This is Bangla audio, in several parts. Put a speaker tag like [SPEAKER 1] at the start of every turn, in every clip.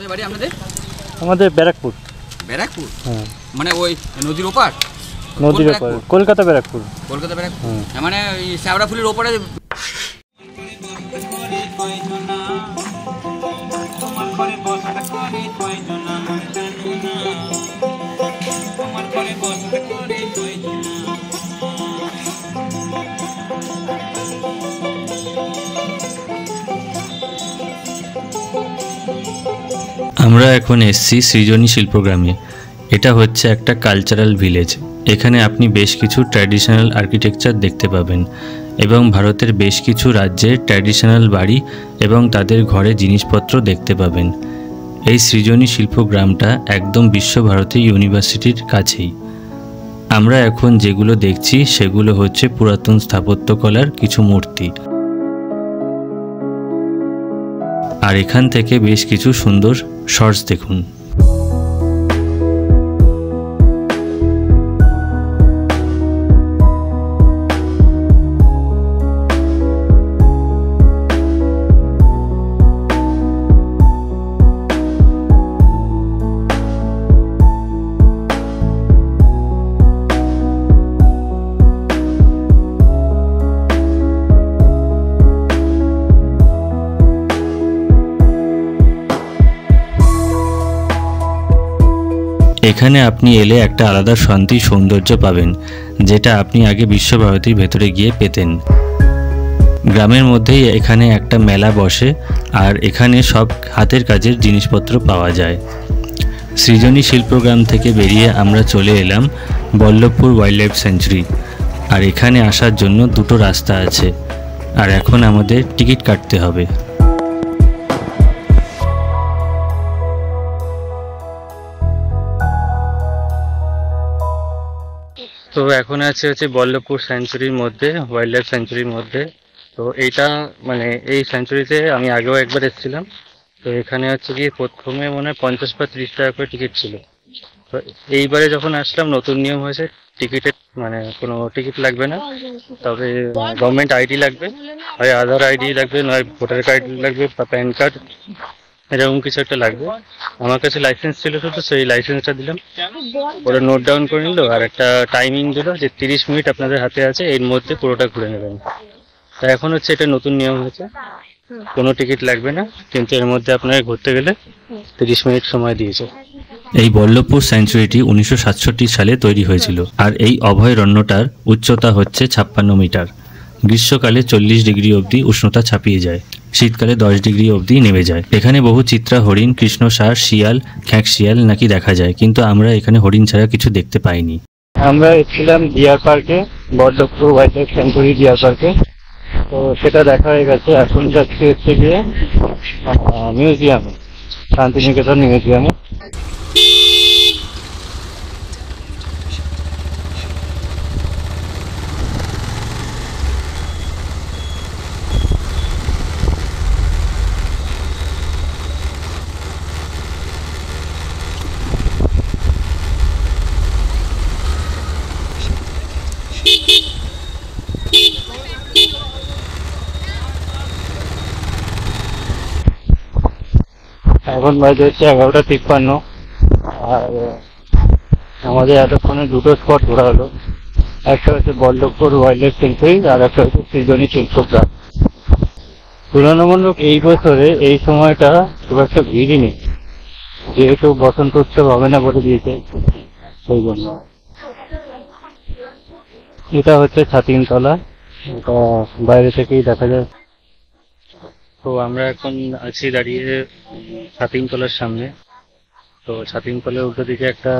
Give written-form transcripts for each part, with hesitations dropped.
[SPEAKER 1] কোথায় বাড়ি আপনাদের?
[SPEAKER 2] আমাদের ব্যারাকপুর।
[SPEAKER 1] ব্যারাকপুর?
[SPEAKER 2] হ্যাঁ।
[SPEAKER 1] মানে ওই নদীর ওপার?
[SPEAKER 2] নদীর ওপার, কলকাতা ব্যারাকপুর।
[SPEAKER 1] কলকাতা ব্যারাকপুর, মানে ওই শ্যাওড়াফুলির ওপারে।
[SPEAKER 3] আমরা এখন এসেছি সৃজনী শিল্পগ্রামে। এটা হচ্ছে একটা কালচারাল ভিলেজ। এখানে আপনি বেশ কিছু ট্র্যাডিশনাল আর্কিটেকচার দেখতে পাবেন এবং ভারতের বেশ কিছু রাজ্যের ট্র্যাডিশনাল বাড়ি এবং তাদের ঘরে জিনিসপত্র দেখতে পাবেন। এই সৃজনী শিল্পগ্রামটা একদম বিশ্বভারতী ইউনিভার্সিটির কাছেই। আমরা এখন যেগুলো দেখছি সেগুলো হচ্ছে পুরাতন স্থাপত্যকলার কিছু মূর্তি। আর এখান থেকে বেশ কিছু সুন্দর শর্টস দেখুন। এখানে আপনি এলে একটা আলাদা শান্তি সৌন্দর্য পাবেন, যেটা আপনি আগে বিশ্বভারতীর ভেতরে গিয়ে পেতেন। গ্রামের মধ্যেই এখানে একটা মেলা বসে আর এখানে সব হাতের কাজের জিনিসপত্র পাওয়া যায়। সৃজনী শিল্পগ্রাম থেকে বেরিয়ে আমরা চলে এলাম বল্লভপুর ওয়াইল্ড লাইফ স্যাঞ্চুরি। আর এখানে আসার জন্য দুটো রাস্তা আছে, আর এখন আমাদের টিকিট কাটতে হবে। তো এখন আছে হচ্ছে বল্লভপুর স্যাঞ্চুরির মধ্যে, ওয়াইল্ড লাইফ স্যাঞ্চুরির মধ্যে। তো এইটা মানে এই স্যাঞ্চুরিতে আমি আগেও একবার এসেছিলাম। তো এখানে হচ্ছে কি প্রথমে মনে হয় 50 বা 30 টাকা করে টিকিট ছিল। তো এইবারে যখন আসলাম নতুন নিয়ম হয়েছে, টিকিটের মানে কোনো টিকিট লাগবে না, তবে গভর্নমেন্ট আইডি লাগবে, হয় আধার আইডি লাগবে, নয় ভোটার কার্ড লাগবে বা প্যান কার্ড, এরকম কিছু একটা লাগবে। আমার কাছে লাইসেন্স ছিল শুধু, সেই লাইসেন্সটা দিলাম, ওরা নোট ডাউন করে নিল আর একটা টাইমিং দিল যে 30 মিনিট আপনাদের হাতে আছে, এর মধ্যে পুরোটা ঘুরে নেবেন। তা এখন হচ্ছে এটা নতুন নিয়ম হয়েছে, কোনো টিকিট লাগবে না, কিন্তু এর মধ্যে আপনারা ঘুরতে গেলে 30 মিনিট সময় দিয়েছে। এই বল্লভপুর স্যাঞ্চুরিটি 1967 সালে তৈরি হয়েছিল আর এই অভয়ারণ্যটার উচ্চতা হচ্ছে 56 মিটার। গ্রীষ্মকালে 40 ডিগ্রি অবধি উষ্ণতা ছাপিয়ে যায়, শীতকালে 10 ডিগ্রি অবধি নেমে যায়। এখানে বহু চিত্রা হরিণ, কৃষ্ণসার, শিয়াল, খ্যাঁক শিয়াল নাকি দেখা যায়, কিন্তু আমরা এখানে হরিণ ছাড়া কিছু দেখতে পাইনি।
[SPEAKER 2] আমরা এসেছিলাম ডিয়ার পার্কে, Ballabhpur wildlife sanctuary deer পার্কে। তো সেটা দেখা হয়ে গেছে। এখন যাচ্ছি হচ্ছে গিয়ে মিউজিয়ামে, শান্তিনিকেতন মিউজিয়ামে। এখন বাজে হচ্ছে 11:53, আর আমাদের এতক্ষণে দুটো স্পট ঘোরা হলো। একটা হচ্ছে বল্লভপুর ওয়াইল্ড লাইফ স্যাঞ্চুরি আর একটা হচ্ছে সৃজনী শিল্পগ্রাম। তুলনামূলক এই বছরে এই সময়টা খুব একটা ভিড়ই নেই, যেহেতু বসন্ত উৎসব হবে না বলে দিয়েছে, সেই জন্য। এটা হচ্ছে ছাতিমতলা, এটা বাইরে থেকেই দেখা যায়।
[SPEAKER 3] তো আমরা এখন আছি দাঁড়িয়ে ছাতিমতলার সামনে। তো ছাতিমতলার উল্টো দিকে একটা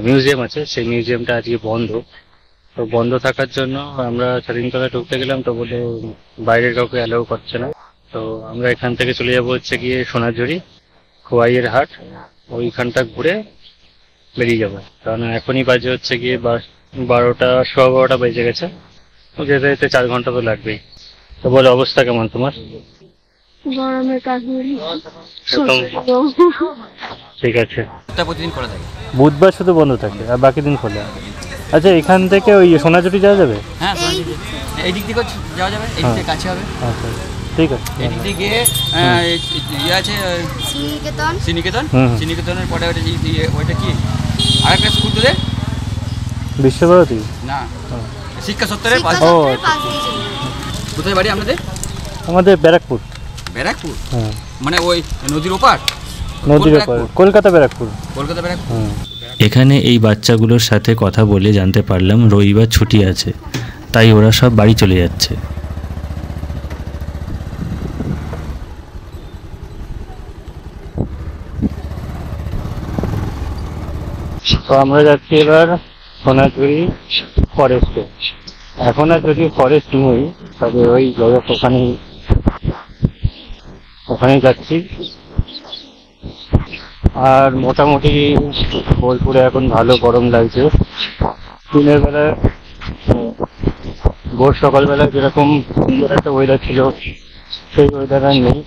[SPEAKER 3] মিউজিয়াম আছে, সেই মিউজিয়ামটা আজকে বন্ধ। তো বন্ধ থাকার জন্য আমরা ছাতিমতলায় ঢুকতে গেলাম, তো বলে বাইরের কাউকে অ্যালাউ করছে না। তো আমরা এখান থেকে চলে যাবো হচ্ছে গিয়ে সোনাঝুরি, খোয়াইয়ের হাট, ওইখানটা ঘুরে বেরিয়ে যাবো। কারণ এখনই বাজে হচ্ছে গিয়ে 12টা, 12:15 বেজে গেছে, যেতে যেতে 4 ঘন্টা তো লাগবেই। তো বলে অবস্থা কেমন তোমার?
[SPEAKER 4] গরমের কাশ্মীরি
[SPEAKER 3] ঠিক আছে।
[SPEAKER 1] প্রতিদিন খোলা থাকে,
[SPEAKER 2] বুধবার শুধু বন্ধ থাকে আর বাকি দিন খোলা। আচ্ছা, এখান থেকে ওই সোনাঝুরি যাওয়া যাবে?
[SPEAKER 1] হ্যাঁ এই দিক থেকে যাওয়া যাবে, এই দিক থেকে কাছে হবে।
[SPEAKER 2] আচ্ছা, ঠিক আছে।
[SPEAKER 1] এদিকে গিয়ে ইয়ে আছে
[SPEAKER 4] শ্রীনিকেতন
[SPEAKER 1] শ্রীনিকেতন,
[SPEAKER 2] হুম।
[SPEAKER 1] শ্রীনিকেতনের পরে ওটা ওইটা কি আরেকটা স্কুল তোদের
[SPEAKER 2] বিশ্বভারতী।
[SPEAKER 1] না শিক্ষা সত্তরের পাশে।
[SPEAKER 2] ও,
[SPEAKER 4] শিক্ষা পাশ দিয়ে চলে যাবে।
[SPEAKER 1] কোথায় বাড়ি আপনাদের?
[SPEAKER 2] আমাদের ব্যারাকপুর।
[SPEAKER 1] ব্যারাকপুর
[SPEAKER 2] হ্যাঁ,
[SPEAKER 1] মানে ওই নদীর ওপার?
[SPEAKER 2] নদীর
[SPEAKER 1] কোন
[SPEAKER 2] ওপর,
[SPEAKER 1] ব্যারাকপুর?
[SPEAKER 2] কলকাতা ব্যারাকপুর।
[SPEAKER 1] কলকাতা ব্যারাকপুর।
[SPEAKER 2] হুম।
[SPEAKER 3] এখানে এই বাচ্চাগুলোর সাথে কথা বলে জানতে পারলাম রবিবার ছুটি আছে, তাই ওরা সব বাড়ি চলে যাচ্ছে।
[SPEAKER 2] তো আমরা যাচ্ছি এবার সোনাঝুরি ফরেস্টে। এখন আর যদি ফরেস্ট নই, তবে ওই ওখানে যাচ্ছি। আর মোটামুটি বোলপুরে এখন ভালো গরম লাগছে। দিনের বেলা ভোর সকালবেলা যেরকম সুন্দর একটা ওয়েদার ছিল, সেই ওয়েদার আর নেই।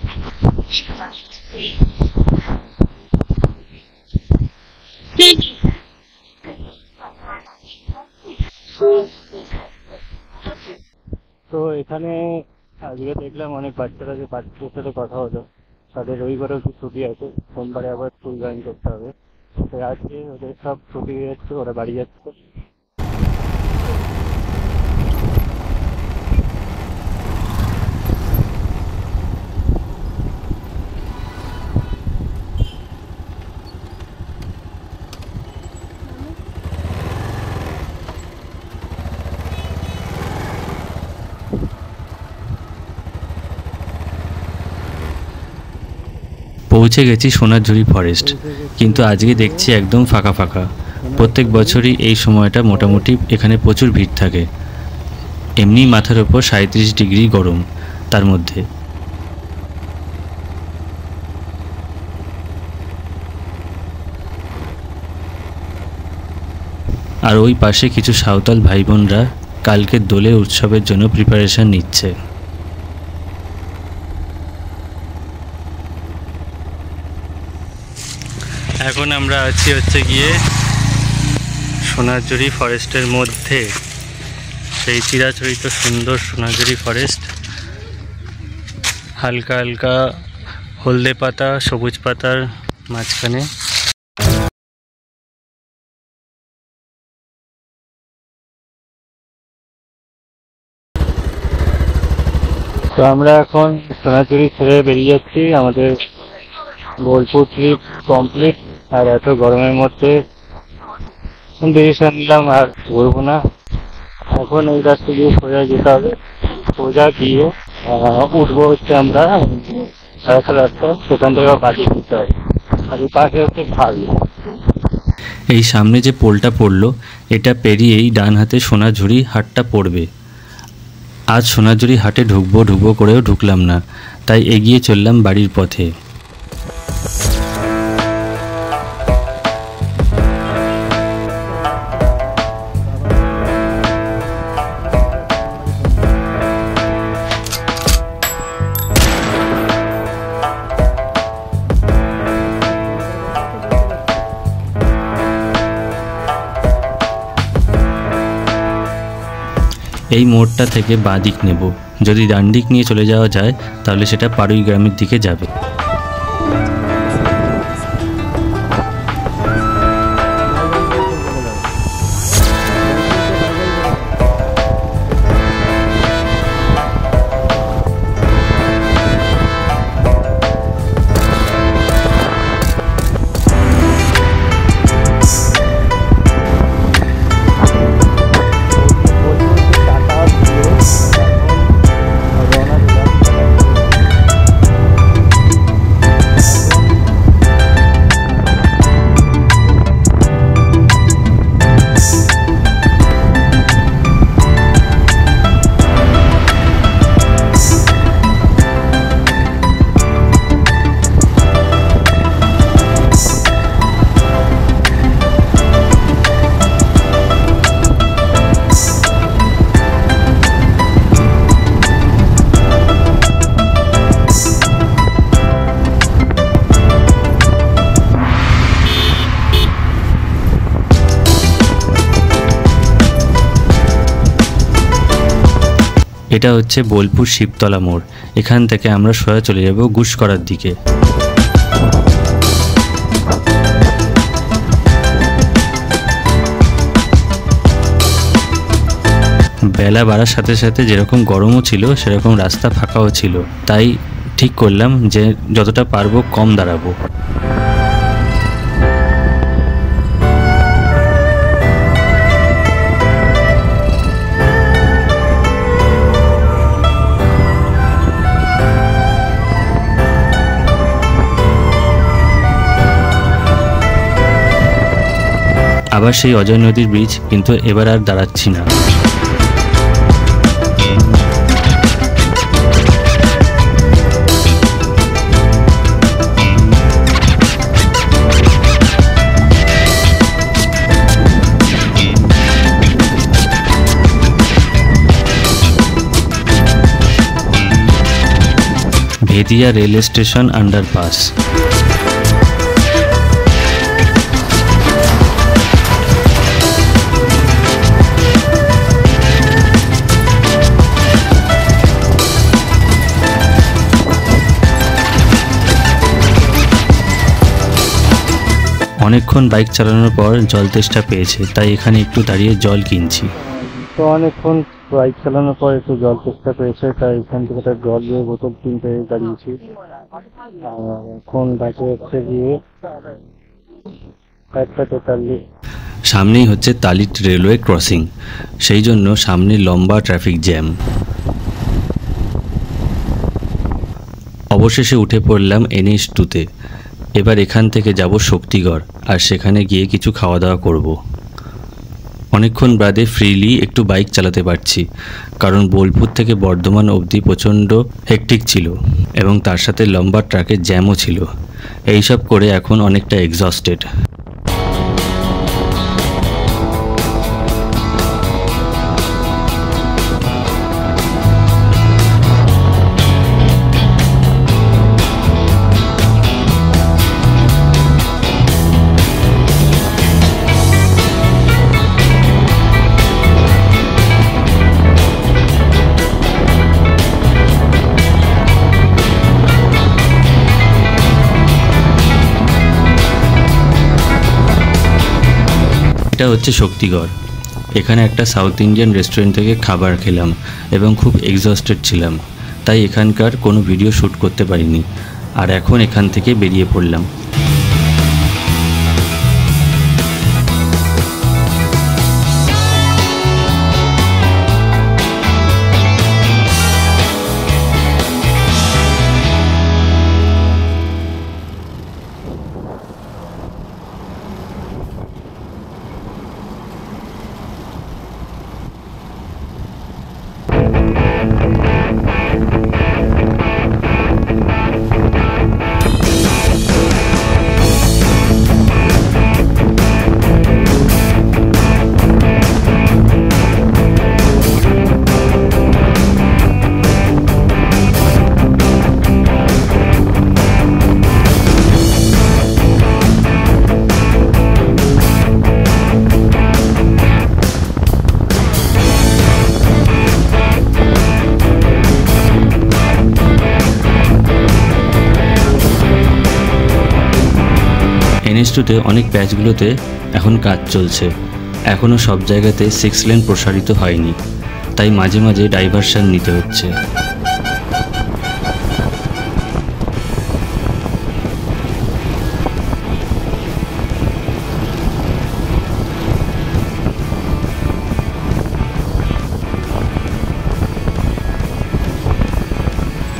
[SPEAKER 2] তো এখানে আজকে দেখলাম অনেক বাচ্চারা, যে বাচ্চাদের সাথে কথা হলো, তাদের রবিবারেও কি ছুটি আছে, সোমবারে আবার স্কুল জয়েন করতে হবে। তো আজকে ওদের সব ছুটি হয়ে যাচ্ছে, ওরা বাড়ি যাচ্ছে।
[SPEAKER 3] পৌঁছে গেছি সোনাঝুরি ফরেস্ট, কিন্তু আজকে দেখছি একদম ফাঁকা ফাঁকা। প্রত্যেক বছরই এই সময়টা মোটামুটি এখানে প্রচুর ভিড় থাকে। এমনি মাথার ওপর 37 ডিগ্রি গরম, তার মধ্যে আর ওই পাশে কিছু সাঁওতাল ভাই বোনরা কালকের দোলে উৎসবের জন্য প্রিপারেশন নিচ্ছে। এখন আমরা আছি গিয়ে সোনাঝুরি ফরেস্টের মধ্যে, সেই চিরাচরিত সুন্দর সোনাঝুরি ফরেস্ট। হালকা হালকা হলদে পাতা, সবুজ পাতার মাঝখানে।
[SPEAKER 2] তো আমরা এখন সোনাঝুরি ছেড়ে বেরিয়ে যাচ্ছি। আমাদের বোলপুর ট্রিপ কমপ্লিট। আর এত গরমের মধ্যে ডিসিশন নিলাম আর ঘুরবো না। এখন এই রাস্তা দিয়ে সোজা যেতে হবে, সোজা গিয়ে উঠবো হচ্ছে আমরা একটা রাস্তা, সেখান থেকে বাড়ি দিতে হবে। আর এই পাশে হচ্ছে খাল।
[SPEAKER 3] এই সামনে যে পোলটা পড়লো, এটা পেরিয়েই ডান হাতে সোনাঝুরি হাটটা পড়বে। আজ সোনাঝুরি হাটে ঢুকবো করেও ঢুকলাম না, তাই এগিয়ে চললাম বাড়ির পথে। এই মোড়টা থেকে বাঁ দিক নেব, যদি ডান দিক নিয়ে চলে যাওয়া যায় তাহলে সেটা পাড়ুই গ্রামের দিকে যাবে। এটা হচ্ছে বোলপুর শিবতলা মোড়। এখান থেকে আমরা সোজা চলে যাব গুসকরার দিকে। বেলা বাড়ার সাথে সাথে যেরকম গরমও ছিল সেরকম রাস্তা ফাঁকাও ছিল, তাই ঠিক করলাম যে যতটা পারবো কম দাঁড়াবো। আবার সেই অজয় নদীর ব্রিজ, কিন্তু এবার আর দাঁড়াচ্ছি না। ভেদিয়া রেল স্টেশন আন্ডারপাস। অনেকক্ষণ বাইক চালানোর পর জল তেষ্টা পেয়েছে, তাই এখানে একটু দাঁড়িয়ে জল কিনছি।
[SPEAKER 2] তো অনেকক্ষণ বাইক চালানোর পর একটু জল তেষ্টা পেয়েছে, তাই এখান থেকে একটা জলের বোতল কিনতে দাঁড়িয়েছি। এখন বাইকে হচ্ছে গিয়ে 1:43।
[SPEAKER 3] সামনেই হচ্ছে তালিট রেলওয়ে ক্রসিং, সেই জন্য সামনে লম্বা ট্রাফিক জ্যাম। অবশেষে উঠে পড়লাম NH2-তে। এবার এখান থেকে যাব শক্তিগড়, আর সেখানে গিয়ে কিছু খাওয়া দাওয়া করব। অনেকক্ষণ বাদে ফ্রিলি একটু বাইক চালাতে পারছি, কারণ বোলপুর থেকে বর্ধমান অবধি প্রচণ্ড হেকটিক ছিল এবং তার সাথে লম্বা ট্রাকের জ্যামও ছিল। এইসব করে এখন অনেকটা এক্সস্টেড। এটা হচ্ছে শক্তিগড়। এখানে একটা সাউথ ইন্ডিয়ান রেস্টুরেন্ট থেকে খাবার খেলাম এবং খুব এক্সস্টেড ছিলাম, তাই এখানকার কোনো ভিডিও শ্যুট করতে পারিনি। আর এখন এখান থেকে বেরিয়ে পড়লাম। NH2-তে অনেক প্যাচগুলোতে এখন কাজ চলছে, এখনও সব জায়গাতে 6 লেন প্রসারিত হয়নি, তাই মাঝে মাঝে ডাইভারশন নিতে হচ্ছে।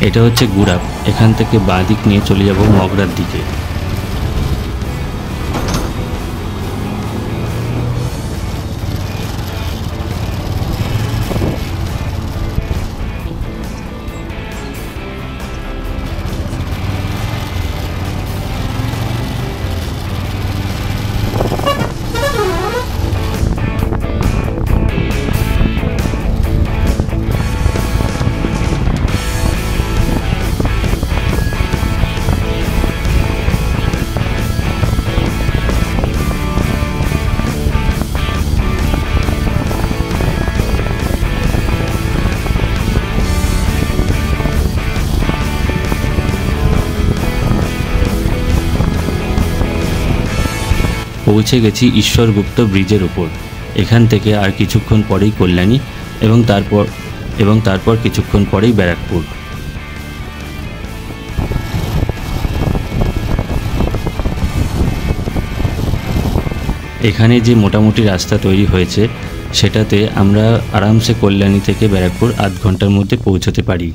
[SPEAKER 3] এটা হচ্ছে গুড়াপ। এখান থেকে বাঁ দিক নিয়ে চলে যাব মগরার দিকে। পৌঁছে গেছি ঈশ্বরগুপ্ত ব্রিজের ওপর। এখান থেকে আর কিছুক্ষণ পরেই কল্যাণী এবং তারপর কিছুক্ষণ পরেই ব্যারাকপুর। এখানে যে মোটামুটি রাস্তা তৈরি হয়েছে সেটাতে আমরা আরামসে কল্যাণী থেকে ব্যারাকপুর আধ ঘন্টার মধ্যে পৌঁছতে পারি।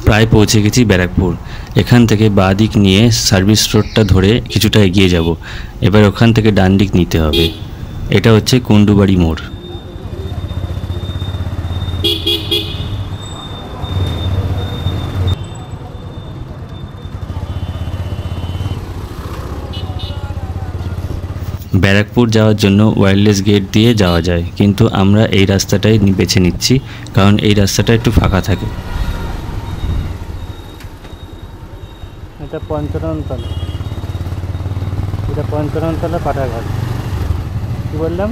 [SPEAKER 3] প্রায় পৌঁছে গেছি ব্যারাকপুর। এখান থেকে বাঁ দিক নিয়ে সার্ভিস রোডটা ধরে কিছুটা এগিয়ে যাব। এবার ওখান থেকে ডান দিক নিতে হবে। এটা হচ্ছে কুন্ডুবাড়ি মোড়। ব্যারাকপুর যাওয়ার জন্য ওয়্যারলেস গেট দিয়ে যাওয়া যায়, কিন্তু আমরা এই রাস্তাটাই বেছে নিচ্ছি কারণ এই রাস্তাটা একটু ফাঁকা থাকে।
[SPEAKER 2] এটা পঞ্চাননতলা পাঠাঘাট। কি বললাম?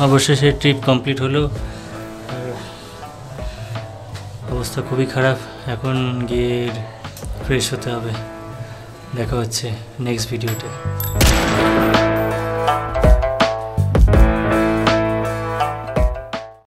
[SPEAKER 3] অবশেষে ট্রিপ কমপ্লিট হলো। অবস্থা খুবই খারাপ, এখন গিয়ে ফ্রেশ হতে হবে। দেখা হচ্ছে নেক্সট ভিডিওতে।